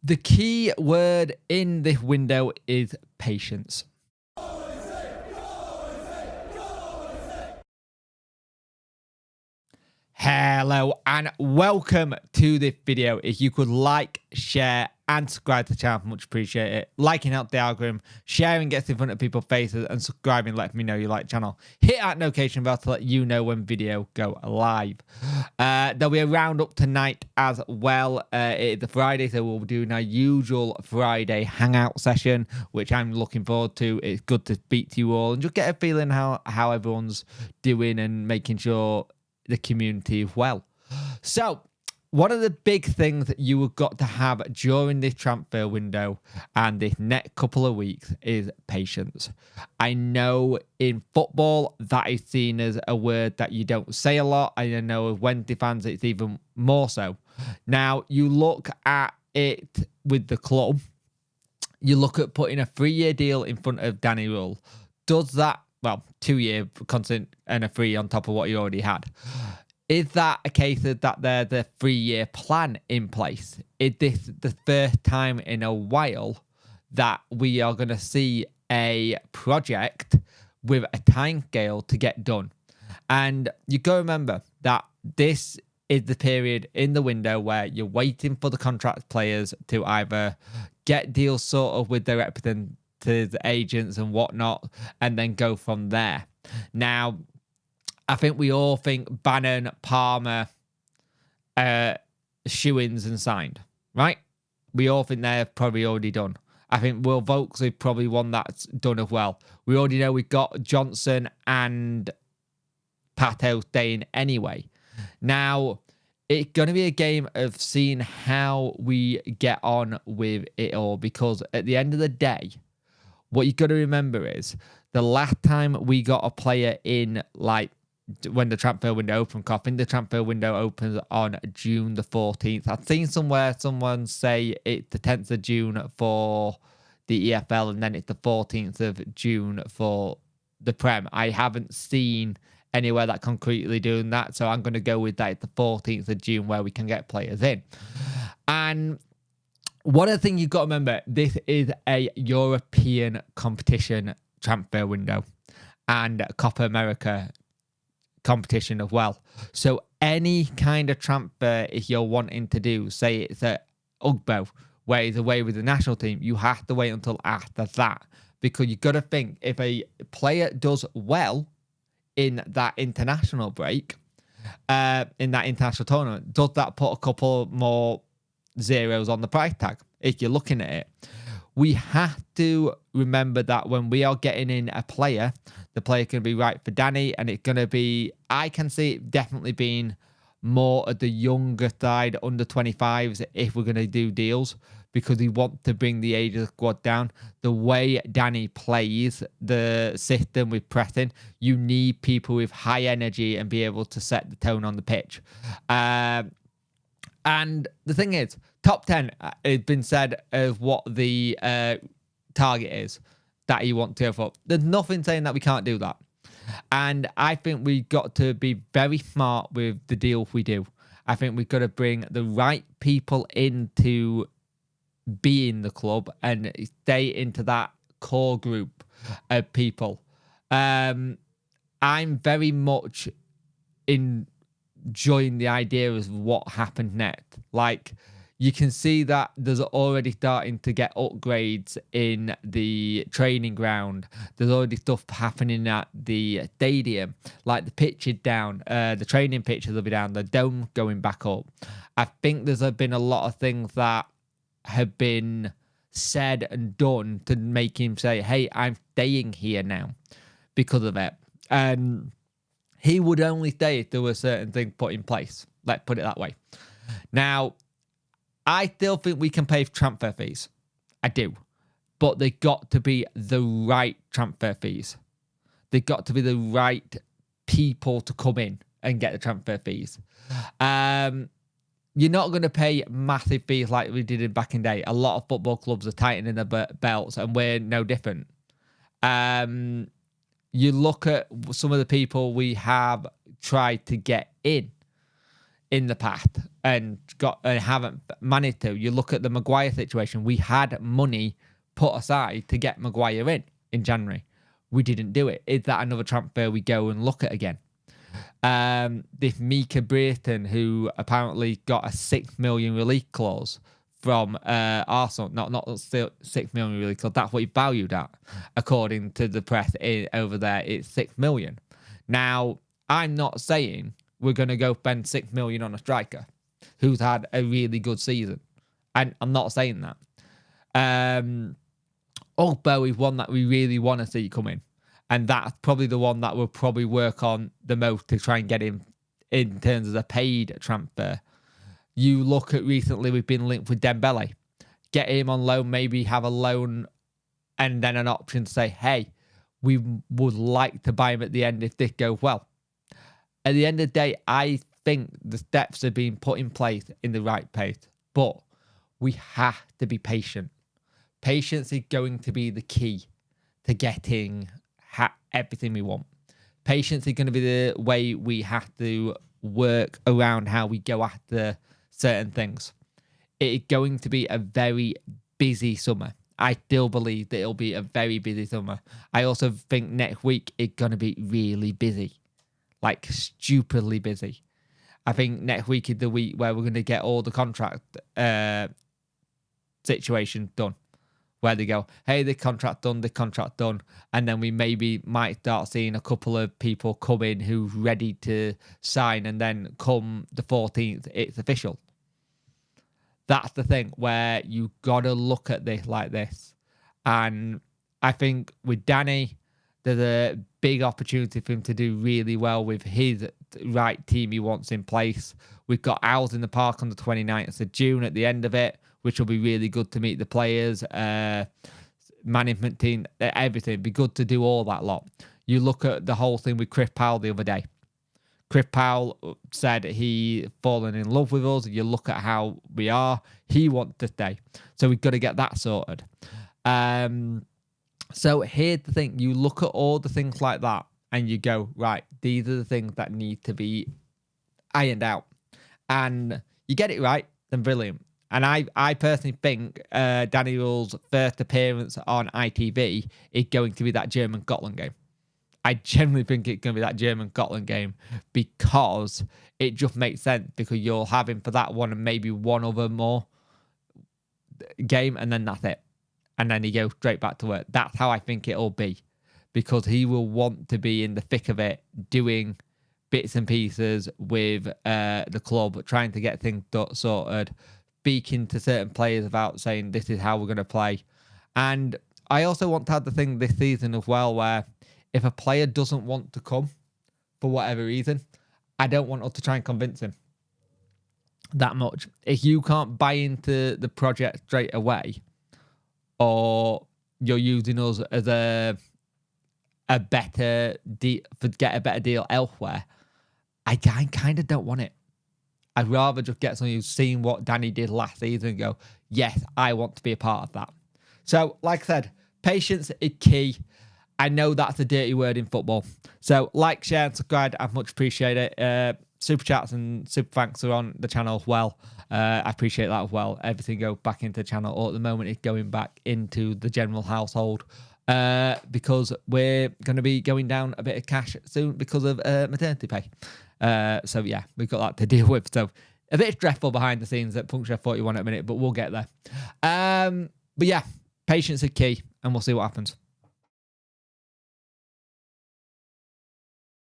The key word in this window is patience. Hello and welcome to this video. If you could like, share and subscribe to the channel, much appreciate it. Liking helps the algorithm, sharing gets in front of people's faces, and subscribing lets me know you like the channel. Hit that notification bell to let you know when video go live. There'll be a roundup tonight as well. It's a Friday, so we'll be doing our usual Friday hangout session, which I'm looking forward to. It's good to speak to you all and just get a feeling how everyone's doing and making sure the community as well. So one of the big things that you have got to have during this transfer window and this next couple of weeks is patience. I know in football that is seen as a word that you don't say a lot. I know with Wednesday fans it's even more so. Now you look at it with the club, you look at putting a 3-year deal in front of Danny Rule. Does that, well, 2-year constant and a 3 on top of what he already had. Is that a case of that there's a 3-year plan in place? Is this the first time in a while that we are going to see a project with a time scale to get done? And you got to remember that this is the period in the window where you're waiting for the contract players to either get deals sort of with their representatives, agents and whatnot, and then go from there. Now, I think we all think Bannon, Palmer, shoo-ins and signed, right? We all think they're probably already done. I think Will Vokes is probably one that's done as well. We already know we've got Johnson and Pato staying anyway. Now, it's going to be a game of seeing how we get on with it all, because at the end of the day, what you've got to remember is the last time we got a player in, like, when the transfer window opened, I think the transfer window opens on June the 14th. I've seen somewhere someone say it's the 10th of June for the EFL and then it's the 14th of June for the Prem. I haven't seen anywhere that concretely doing that, so I'm going to go with that. It's the 14th of June where we can get players in. And one of the things you've got to remember, this is a European competition transfer window and Copa America competition as well. So any kind of transfer, if you're wanting to do, say it's a Ugbo where he's away with the national team, you have to wait until after that, because you've got to think if a player does well in that international break, in that international tournament, does that put a couple more zeros on the price tag if you're looking at it? We have to remember that when we are getting in a player, the player can be right for Danny, and it's going to be, I can see it definitely being more at the younger side, under 25s, if we're going to do deals, because we want to bring the age of the squad down. The way Danny plays, the system with pressing, you need people with high energy and be able to set the tone on the pitch. And the thing is, top 10 has been said of what the target is that you want to go for. There's nothing saying that we can't do that. And I think we've got to be very smart with the deal we do. I think we've got to bring the right people into being the club and stay into that core group of people. I'm very much enjoying the idea of what happened next. Like, you can see that there's already starting to get upgrades in the training ground. There's already stuff happening at the stadium. Like the pitch is down, the training pitches will be down, the dome going back up. I think there's been a lot of things that have been said and done to make him say, hey, I'm staying here now because of it. And he would only stay if there were certain things put in place. Let's put it that way. Now, I still think we can pay transfer fees. I do. But they got to be the right transfer fees. They got to be the right people to come in and get the transfer fees. You're not going to pay massive fees like we did back in the day. A lot of football clubs are tightening their belts, and we're no different. You look at some of the people we have tried to get in. in the path and haven't managed to. You look at the Maguire situation. We had money put aside to get Maguire in January. We didn't do it. Is that another transfer we go and look at again? This Mika Brereton, who apparently got a $6 million release clause from Arsenal, not still $6 million release clause. That's what he valued at, according to the press over there. It's $6 million. Now, I'm not saying we're going to go spend $6 million on a striker who's had a really good season, and I'm not saying that. Ogbo is one that we really want to see come in. And that's probably the one that we'll probably work on the most to try and get him in terms of a paid transfer. You look at recently, we've been linked with Dembele. Get him on loan, maybe have a loan and then an option to say, hey, we would like to buy him at the end if this goes well. At the end of the day, I think the steps are being put in place in the right pace. But we have to be patient. Patience is going to be the key to getting everything we want. Patience is going to be the way we have to work around how we go after certain things. It is going to be a very busy summer. I still believe that it'll be a very busy summer. I also think next week it's going to be really busy. Like stupidly busy. I think next week is the week where we're going to get all the contract situation done. Where they go, hey, the contract done. And then we maybe might start seeing a couple of people come in who's ready to sign. And then come the 14th, it's official. That's the thing where you got to look at this like this. And I think with Danny, there's a big opportunity for him to do really well with his right team he wants in place. We've got Owls in the Park on the 29th of June at the end of it, which will be really good to meet the players, management team, everything. It'd be good to do all that lot. You look at the whole thing with Chris Powell the other day. Chris Powell said he fallen in love with us. You look at how we are. He wants to stay. So we've got to get that sorted. So here's the thing. You look at all the things like that and you go, right, these are the things that need to be ironed out. And you get it right, then brilliant. And I personally think Daniel's first appearance on ITV is going to be that German-Scotland game. I generally think it's going to be that German-Scotland game because it just makes sense because you'll have him for that one and maybe one other more game and then that's it. And then he goes straight back to work. That's how I think it'll be because he will want to be in the thick of it doing bits and pieces with the club, trying to get things sorted, speaking to certain players about saying this is how we're going to play. And I also want to have the thing this season as well where if a player doesn't want to come for whatever reason, I don't want us to try and convince him that much. If you can't buy into the project straight away or you're using us as a better deal, get a better deal elsewhere, I kind of don't want it. I'd rather just get someone who's seen what Danny did last season and go, yes, I want to be a part of that. So, like I said, patience is key. I know that's a dirty word in football. So, like, share, and subscribe. I much appreciate it. Super chats and super thanks are on the channel as well. I appreciate that as well. Everything goes back into the channel. Or at the moment, it's going back into the general household because we're going to be going down a bit of cash soon because of maternity pay. So yeah, we've got that to deal with. So a bit stressful behind the scenes at Puncture 41 at a minute, but we'll get there. But yeah, patience is key and we'll see what happens.